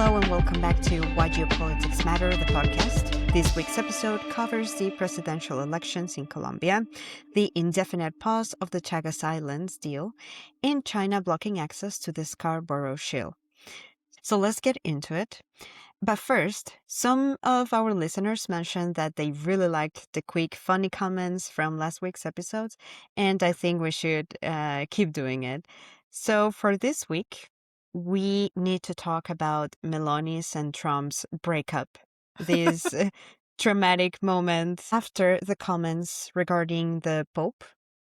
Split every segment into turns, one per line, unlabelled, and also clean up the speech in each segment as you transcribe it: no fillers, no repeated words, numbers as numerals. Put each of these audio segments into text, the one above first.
Hello and welcome back to Why Geopolitics Matter, the podcast. This week's episode covers the presidential elections in Colombia, the indefinite pause of the Chagos Islands deal, and China blocking access to the Scarborough Shaol. So let's get into it. But first, some of our listeners mentioned that they really liked the quick, funny comments from last week's episodes, and I think we should keep doing it. So for this week, we need to talk about Melania's and Trump's breakup. This dramatic moment after the comments regarding the Pope.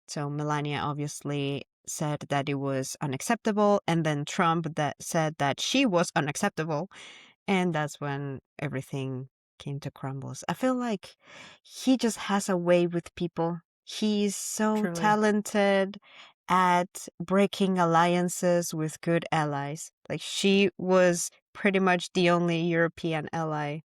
So Melania obviously said that it was unacceptable, and then Trump that said that she was unacceptable. And that's when everything came to crumbles. I feel like he just has a way with people. He's so
Truly.
talented at breaking alliances with good allies. Like, she was pretty much the only European ally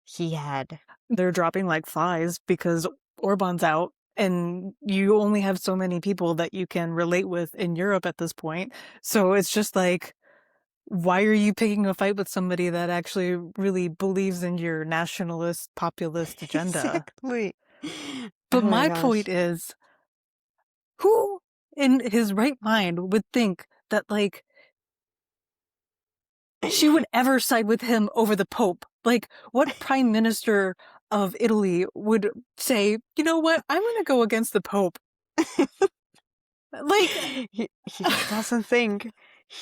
he had.
They're dropping like flies because Orban's out, and you only have so many people that you can relate with in Europe at this point. So it's just like, why are you picking a fight with somebody that actually really believes in your nationalist, populist agenda?
Exactly.
But
Oh my
my
gosh.
point is, who in his right mind would think that, like, she would ever side with him over the Pope? Like, what prime minister of Italy would say, you know what, I'm going to go against the Pope? Like,
he just doesn't think.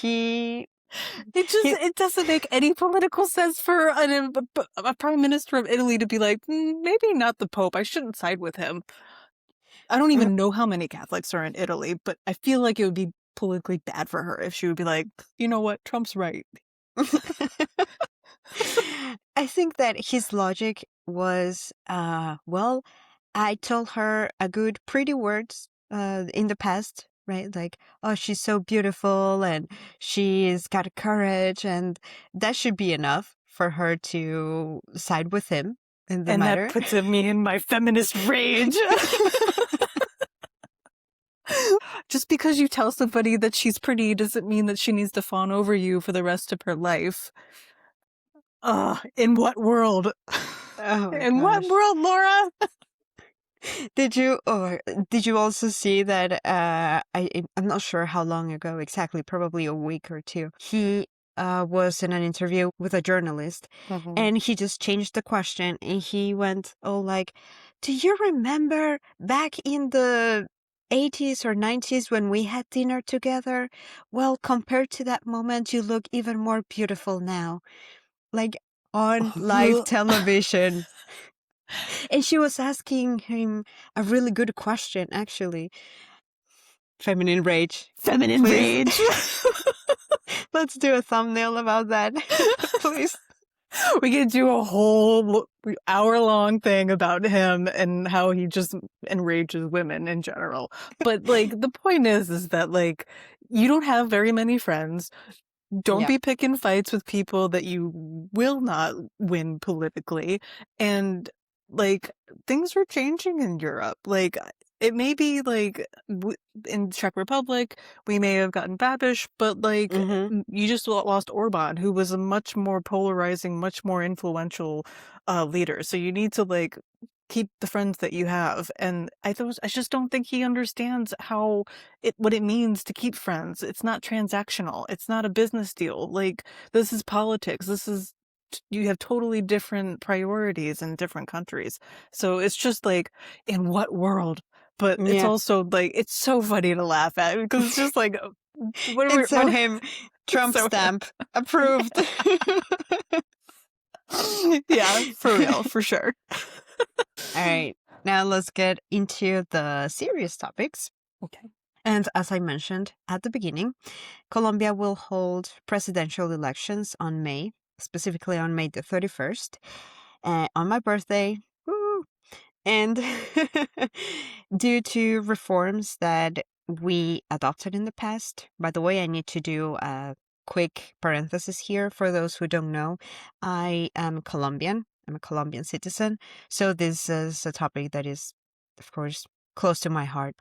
it doesn't make any political sense for a prime minister of Italy to be like, maybe not the Pope. I shouldn't side with him. I don't even know how many Catholics are in Italy, but I feel like it would be politically bad for her if she would be like, you know what, Trump's right.
I think that his logic was, well, I told her a good, pretty words in the past, right? Like, oh, she's so beautiful and she's got courage, and that should be enough for her to side with him in the matter.
That puts me in my feminist rage. Just because you tell somebody that she's pretty doesn't mean that she needs to fawn over you for the rest of her life. In what world? What world, Laura?
Did you also see that I'm not sure how long ago exactly, probably a week or two, he was in an interview with a journalist, and he just changed the question, and he went, oh, like, do you remember back in the 80s or 90s when we had dinner together? Well, compared to that moment, you look even more beautiful now. Like, on live television. And she was asking him a really good question, actually. Feminine rage.
Feminine rage.
Let's do a thumbnail about that, please.
We could do a whole hour-long thing about him and how he just enrages women in general. But, like, the point is that, like, you don't have very many friends. Don't be picking fights with people that you will not win politically. And, like, things are changing in Europe. Like, it may be, like, in Czech Republic, we may have gotten Babiš, but, like, you just lost Orban, who was a much more polarizing, much more influential leader. So you need to, like, keep the friends that you have. And I just don't think he understands what it means to keep friends. It's not transactional. It's not a business deal. Like, this is politics. You have totally different priorities in different countries. So it's just like, in what world? But it's also like, it's so funny to laugh at because it's just like,
it's on him. Trump stamp. Approved.
Yeah, for real, for sure.
All right, now let's get into the serious topics.
Okay.
And as I mentioned at the beginning, Colombia will hold presidential elections on May, specifically on May the 31st, on my birthday. Woo! And due to reforms that we adopted in the past, by the way, I need to do a quick parenthesis here for those who don't know. I am Colombian. I'm a Colombian citizen. So this is a topic that is, of course, close to my heart.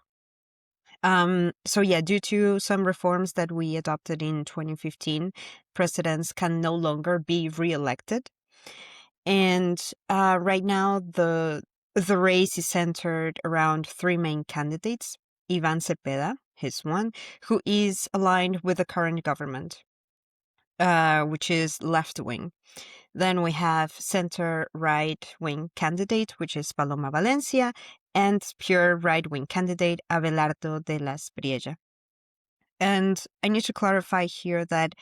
So yeah, due to some reforms that we adopted in 2015, presidents can no longer be reelected. And right now, the race is centered around three main candidates. Ivan Cepeda, he's one, who is aligned with the current government, which is left wing. Then we have center right wing candidate, which is Paloma Valencia, and pure right wing candidate Abelardo de la Espriella. And I need to clarify here that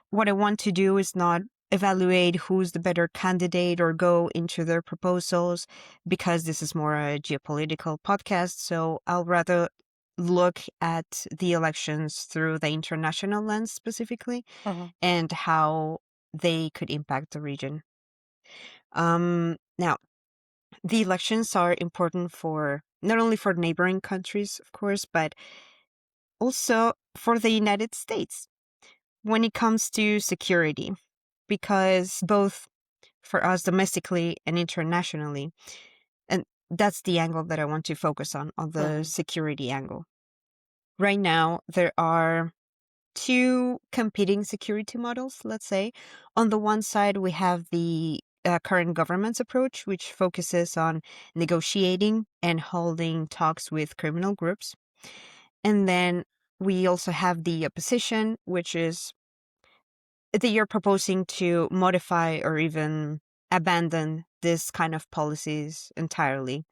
what I want to do is not evaluate who's the better candidate or go into their proposals, because this is more a geopolitical podcast. So I'll rather look at the elections through the international lens specifically and how they could impact the region. Now, the elections are important for not only for neighboring countries, of course, but also for the United States when it comes to security, because both for us domestically and internationally, and that's the angle that I want to focus on the security angle. Right now, there are two competing security models, let's say. On the one side, we have the current government's approach, which focuses on negotiating and holding talks with criminal groups. And then we also have the opposition, which is that you're proposing to modify or even abandon this kind of policies entirely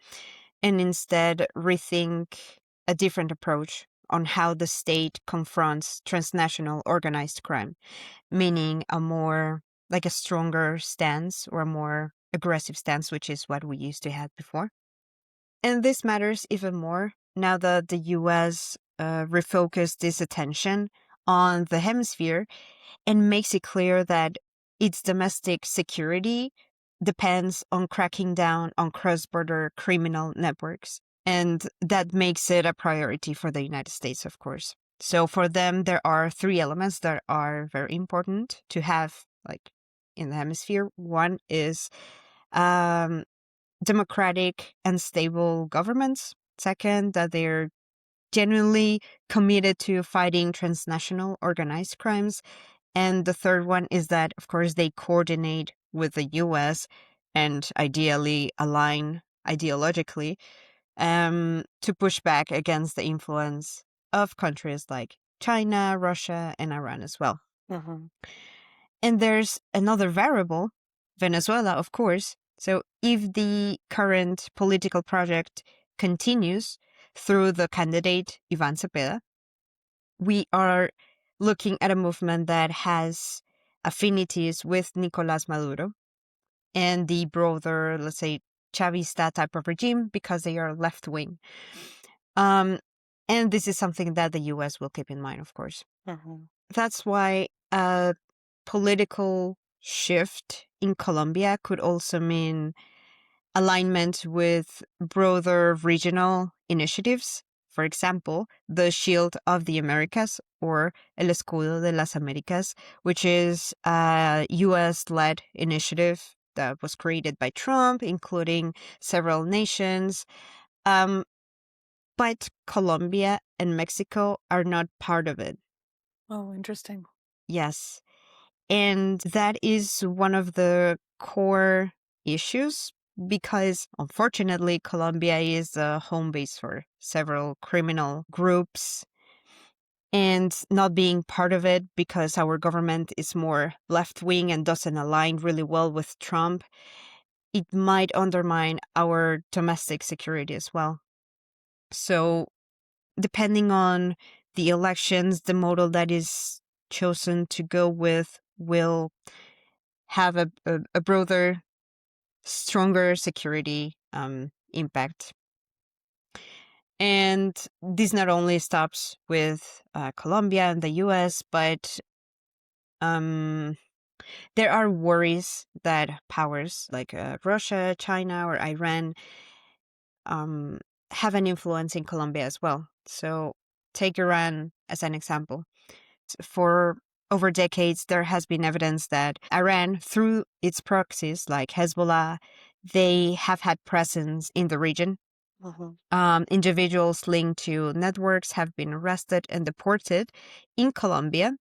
and instead rethink a different approach on how the state confronts transnational organized crime, meaning a more like a stronger stance or a more aggressive stance, which is what we used to have before. And this matters even more now that the US refocused its attention on the hemisphere and makes it clear that its domestic security depends on cracking down on cross-border criminal networks. And that makes it a priority for the United States, of course. So for them, there are three elements that are very important to have, like, in the hemisphere. One is democratic and stable governments. Second, that they're genuinely committed to fighting transnational organized crimes. And the third one is that, of course, they coordinate with the US and ideally align ideologically to push back against the influence of countries like China, Russia, and Iran as well. And there's another variable, Venezuela, of course. So if the current political project continues through the candidate Ivan Cepeda, we are looking at a movement that has affinities with Nicolás Maduro and the broader, let's say, Chavista type of regime because they are left wing. And this is something that the US will keep in mind, of course. That's why a political shift in Colombia could also mean alignment with broader regional initiatives. For example, the Shield of the Americas or El Escudo de las Américas, which is a US-led initiative that was created by Trump, including several nations. But Colombia and Mexico are not part of it.
Oh, interesting.
Yes. And that is one of the core issues because, unfortunately, Colombia is a home base for several criminal groups. And not being part of it because our government is more left wing and doesn't align really well with Trump, it might undermine our domestic security as well. So, depending on the elections, the model that is chosen to go with will have a broader, stronger security impact. And this not only stops with Colombia and the US, but there are worries that powers like Russia, China, or Iran have an influence in Colombia as well. So take Iran as an example. For over decades, there has been evidence that Iran, through its proxies like Hezbollah, they have had presence in the region. Individuals linked to networks have been arrested and deported in Colombia,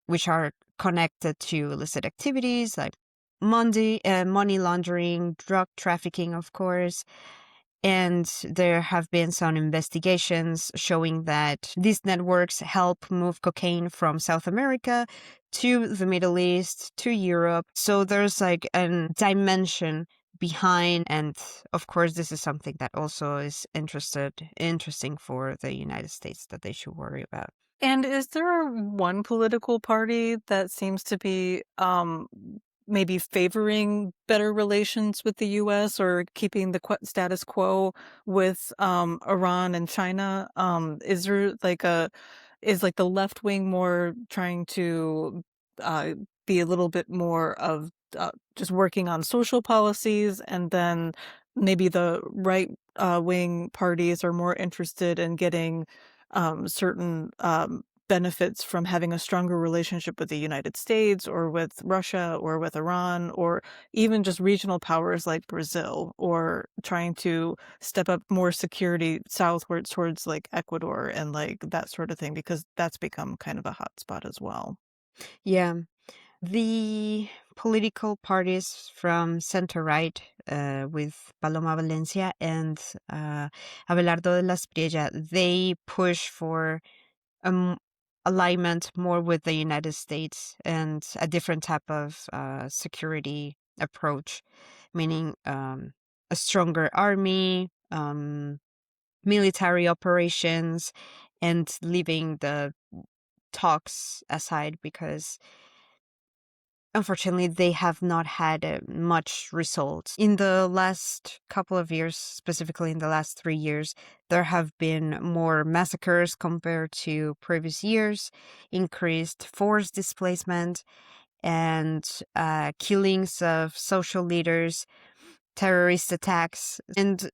which are connected to illicit activities like money laundering, drug trafficking, of course. And there have been some investigations showing that these networks help move cocaine from South America to the Middle East, to Europe. So there's like a dimension behind. And of course, this is something that also is interesting for the United States that they should worry about.
And is there one political party that seems to be maybe favoring better relations with the US or keeping the status quo with Iran and China? Is there like is like the left wing more trying to uh, be a little bit more of just working on social policies, and then maybe the right wing parties are more interested in getting certain benefits from having a stronger relationship with the United States or with Russia or with Iran, or even just regional powers like Brazil, or trying to step up more security southwards towards like Ecuador and like that sort of thing, because that's become kind of a hot spot as well.
Yeah. The political parties from center-right, with Paloma Valencia and Abelardo de las Priella, they push for um, alignment more with the United States and a different type of security approach, meaning a stronger army, military operations, and leaving the talks aside because unfortunately, they have not had much results. In the last couple of years, specifically in the last 3 years, there have been more massacres compared to previous years, increased forced displacement, and killings of social leaders, terrorist attacks. And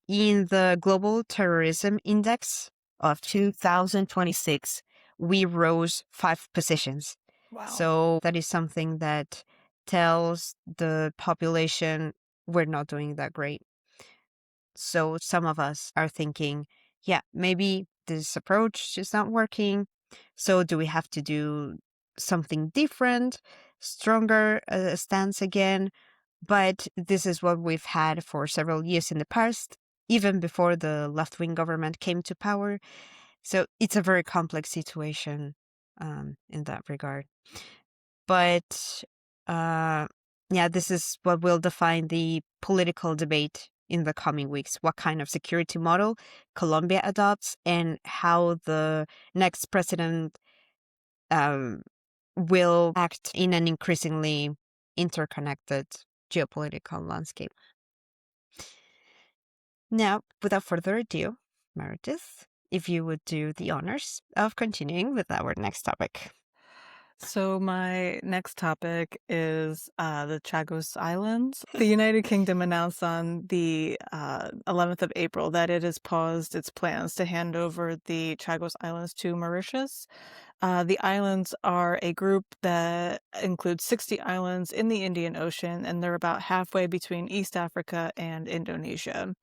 in the Global Terrorism Index of 2026, we rose 5 positions.
Wow.
So that is something that tells the population we're not doing that great. So some of us are thinking, yeah, maybe this approach is not working. So do we have to do something different, stronger stance again? But this is what we've had for several years in the past, even before the left-wing government came to power. So it's a very complex situation in that regard. But yeah, this is what will define the political debate in the coming weeks. What kind of security model Colombia adopts and how the next president will act in an increasingly interconnected geopolitical landscape. Now, without further ado, Meredith, if you would do the honors of continuing with our next topic.
So my next topic is the Chagos Islands. The United Kingdom announced on the 11th of April that it has paused its plans to hand over the Chagos Islands to Mauritius. The islands are a group that includes 60 islands in the Indian Ocean, and they're about halfway between East Africa and Indonesia.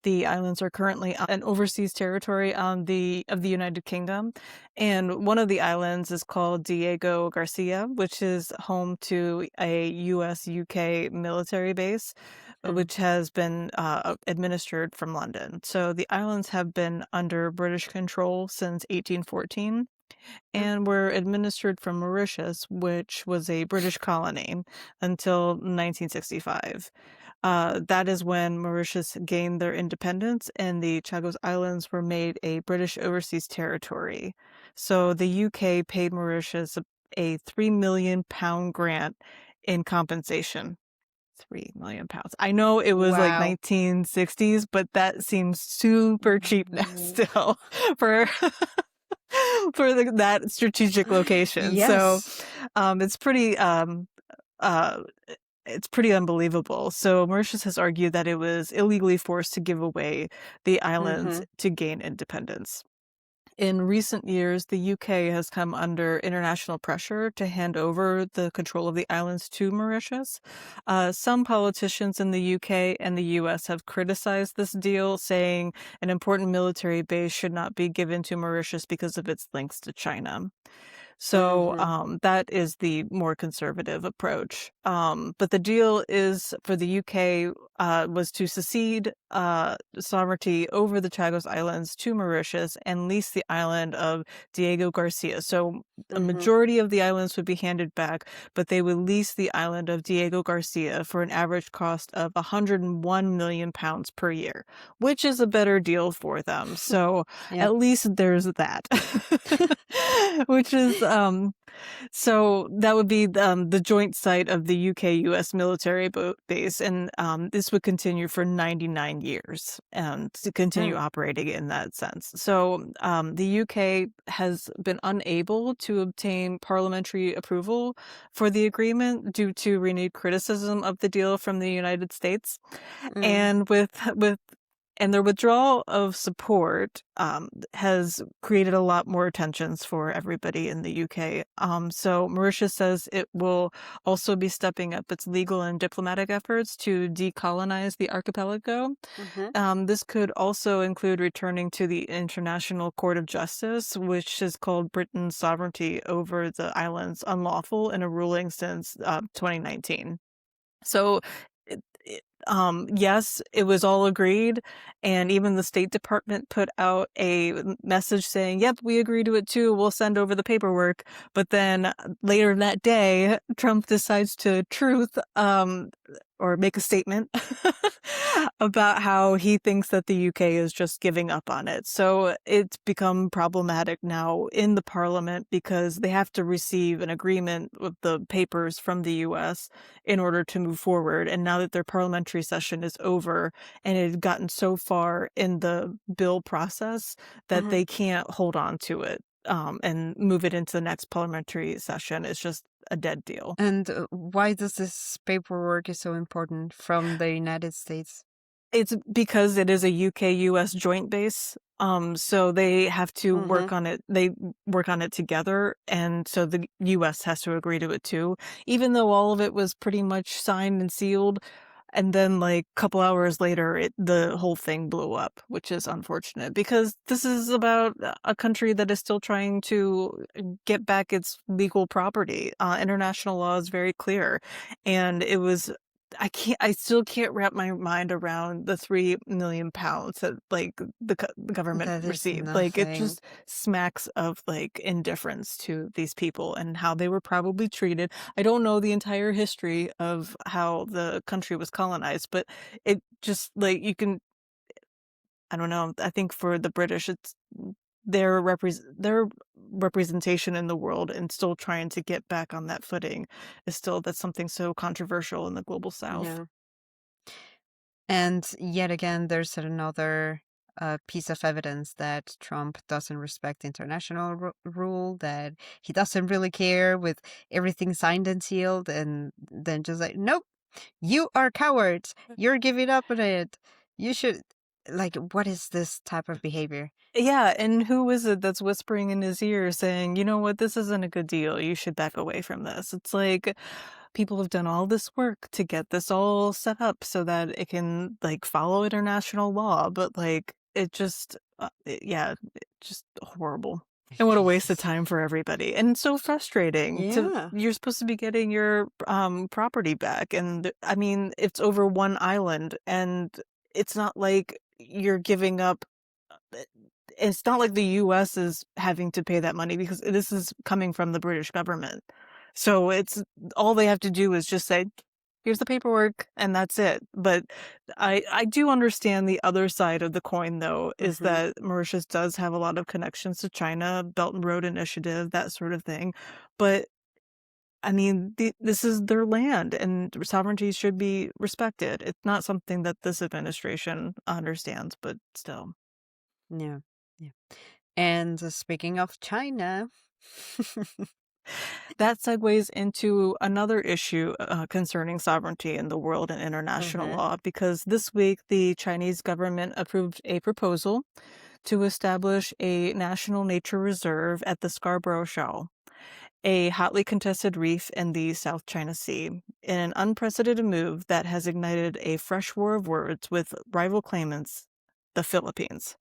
The islands are currently an overseas territory of the United Kingdom, and one of the islands is called Diego Garcia, which is home to a US-UK military base, which has been administered from London. So the islands have been under British control since 1814 and were administered from Mauritius, which was a British colony, until 1965. That is when Mauritius gained their independence and the Chagos Islands were made a British overseas territory. So the UK paid Mauritius a £3 million grant in compensation. £3 million. I know it was like
Wow.
1960s, but that seems super cheap now still for for that strategic location. So
Yes.
it's pretty uh it's pretty unbelievable. So Mauritius has argued that it was illegally forced to give away the islands
Mm-hmm.
to gain independence. In recent years, the UK has come under international pressure to hand over the control of the islands to Mauritius. Some politicians in the UK and the US have criticized this deal, saying an important military base should not be given to Mauritius because of its links to China. So
Mm-hmm.
that is the more conservative approach. But the deal is for the UK was to secede sovereignty over the Chagos Islands to Mauritius and lease the island of Diego Garcia. So a
Mm-hmm.
majority of the islands would be handed back, but they would lease the island of Diego Garcia for an average cost of 101 million pounds per year, which is a better deal for them. So
Yeah.
at least there's that. Which is so that would be the joint site of the UK-US military base, and this would continue for 99 years and to continue
Mm.
operating in that sense. So the UK has been unable to obtain parliamentary approval for the agreement due to renewed criticism of the deal from the United States.
Mm.
And with and their withdrawal of support has created a lot more tensions for everybody in the UK. So Mauritius says it will also be stepping up its legal and diplomatic efforts to decolonize the archipelago.
Mm-hmm.
This could also include returning to the International Court of Justice, which has called Britain's sovereignty over the islands unlawful in a ruling since 2019. So, yes, it was all agreed, and even the State Department put out a message saying, "Yep, we agree to it too. We'll send over the paperwork." But then later that day, Trump decides to truth or make a statement about how he thinks that the UK is just giving up on it. So it's become problematic now in the parliament because they have to receive an agreement with the papers from the US in order to move forward. And now that their parliamentary session is over and it had gotten so far in the bill process that
Mm-hmm.
they can't hold on to it and move it into the next parliamentary session, it's just a dead deal.
And why does this paperwork is so important from the United States?
It's because it is a UK-US joint base. So they have to
Mm-hmm.
work on it. They work on it together, and so the US has to agree to it too. Even though all of it was pretty much signed and sealed, and then like a couple hours later, the whole thing blew up, which is unfortunate because this is about a country that is still trying to get back its legal property. International law is very clear, and it was I still can't wrap my mind around the 3 million pounds that like the government
That is
received. Like it
nothing.
just smacks of like indifference to these people and how they were probably treated. I don't know the entire history of how the country was colonized, but it just like I don't know. I think for the British, it's their representation in the world and still trying to get back on that footing is still that's something so controversial in the global South.
Yeah. And yet again, there's another piece of evidence that Trump doesn't respect international rule, that he doesn't really care with everything signed and sealed, and then just like, nope, you are cowards. You're giving up on it. You should. Like, what is this type of behavior?
Yeah, and who is it that's whispering in his ear saying, "You know what? This isn't a good deal. You should back away from this." It's like people have done all this work to get this all set up so that it can like follow international law, but like it just yeah, just horrible. And what a waste of time for everybody. And so frustrating to
Yeah.
you're supposed to be getting your property back and I mean, it's over one island and it's not like you're giving up it's not like the US is having to pay that money because this is coming from the British government. So it's all they have to do is just say, "Here's the paperwork," and that's it. But I do understand the other side of the coin, though, is
Hmm.
that Mauritius does have a lot of connections to China, Belt and Road Initiative, that sort of thing. But I mean, this is their land, and sovereignty should be respected. It's not something that this administration understands, but still.
Yeah. Yeah. And speaking of China,
That segues into another issue concerning sovereignty in the world and international
hmm
law, because this week the Chinese government approved a proposal to establish a national nature reserve at the Scarborough Shaol, a hotly contested reef in the South China Sea, in an unprecedented move that has ignited a fresh war of words with rival claimants, the Philippines.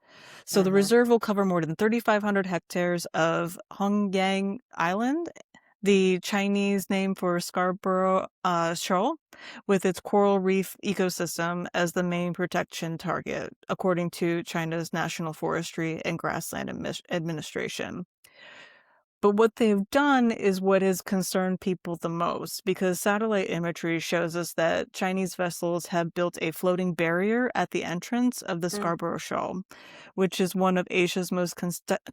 So the
Uh-huh.
reserve will cover more than 3,500 hectares of Hongyang Island, the Chinese name for Scarborough Shoal, with its coral reef ecosystem as the main protection target, according to China's National Forestry and Grassland Administration. But what they've done is what has concerned people the most, because satellite imagery shows us that Chinese vessels have built a floating barrier at the entrance of the
Mm.
Scarborough Shoal, which is one of Asia's most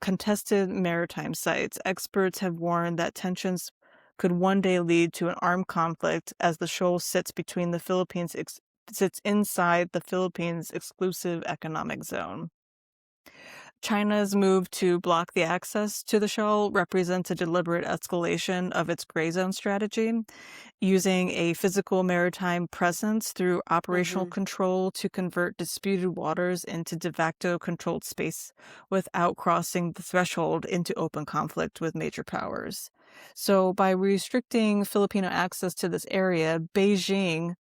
contested maritime sites. Experts have warned that tensions could one day lead to an armed conflict as the shoal sits between the Philippines sits inside the Philippines' exclusive economic zone. China's move to block the access to the shoal represents a deliberate escalation of its gray zone strategy, using a physical maritime presence through operational
Mm-hmm.
control to convert disputed waters into de facto controlled space without crossing the threshold into open conflict with major powers. So, by restricting Filipino access to this area, Beijing,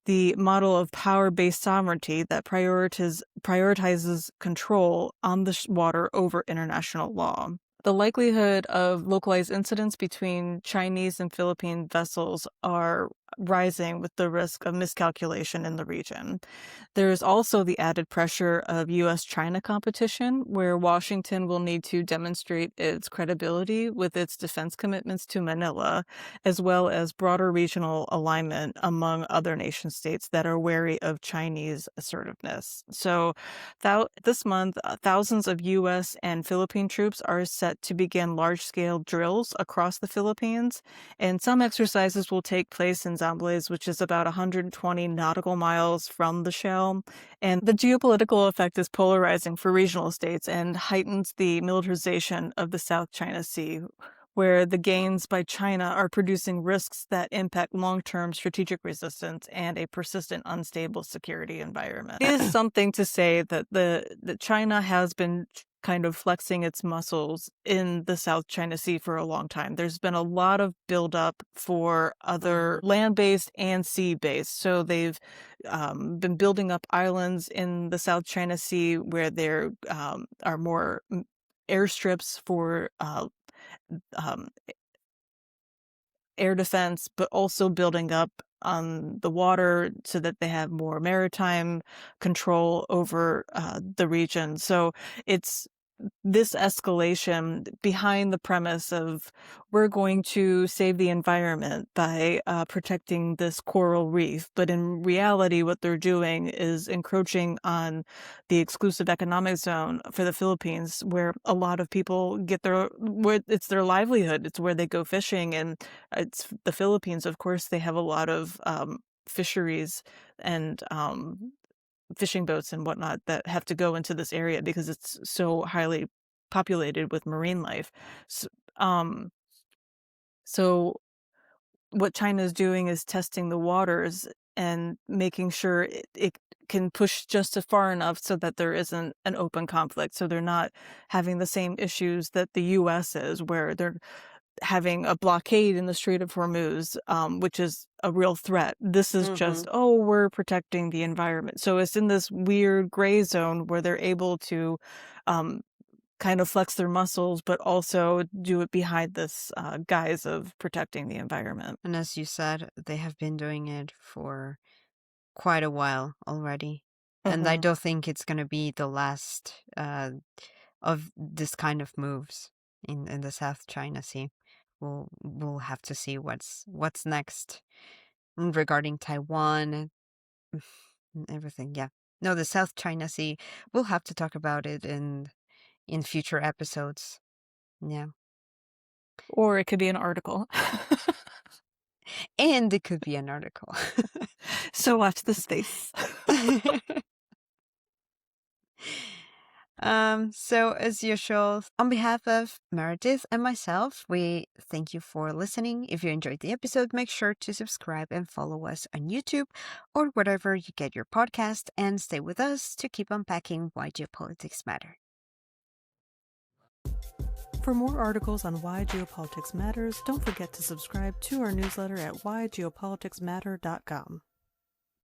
the model of power-based sovereignty that prioritizes control on the water over international law. The likelihood of localized incidents between Chinese and Philippine vessels are rising with the risk of miscalculation in the region. There is also the added pressure of US-China competition, where Washington will need to demonstrate its credibility with its defense commitments to Manila, as well as broader regional alignment among other nation states that are wary of Chinese assertiveness. So, this month, thousands of U.S. and Philippine troops are set to begin large-scale drills across the Philippines, and some exercises will take place in Zambales, which is about 120 nautical miles from the shell. And the geopolitical effect is polarizing for regional states and heightens the militarization of the South China Sea, where the gains by China are producing risks that impact long-term strategic resistance and a persistent unstable security environment. It is something to say that that China has been kind of flexing its muscles in the South China Sea for a long time. There's been a lot of buildup for other land-based and sea-based. So they've been building up islands in the South China Sea where there are more airstrips for um, air defense, but also building up on the water so that they have more maritime control over the region. So it's this escalation behind the premise of we're going to save the environment by protecting this coral reef. But in reality, what they're doing is encroaching on the exclusive economic zone for the Philippines, where a lot of people where it's their livelihood. It's where they go fishing. And it's the Philippines, of course, they have a lot of fisheries and fishing boats and whatnot that have to go into this area because it's so highly populated with marine life. So, um, so what China is doing is testing the waters and making sure it can push just far enough so that there isn't an open conflict. So they're not having the same issues that the U.S. is, where they're having a blockade in the Strait of Hormuz, which is a real threat. This is
Mm-hmm.
just, oh, we're protecting the environment. So it's in this weird gray zone where they're able to um, kind of flex their muscles, but also do it behind this guise of protecting the environment.
And as you said, they have been doing it for quite a while already. And I
Uh-huh.
don't think it's going to be the last of this kind of moves in the South China Sea. We'll have to see what's next regarding Taiwan and everything. Yeah. No, the South China Sea. We'll have to talk about it in future episodes. Yeah.
Or it could be an article.
And it could be an article.
So watch the space.
So as usual, on behalf of Meredith and myself, we thank you for listening. If you enjoyed the episode, make sure to subscribe and follow us on YouTube or wherever you get your podcast, and stay with us to keep unpacking why geopolitics matter.
For more articles on why geopolitics matters, don't forget to subscribe to our newsletter at whygeopoliticsmatter.com.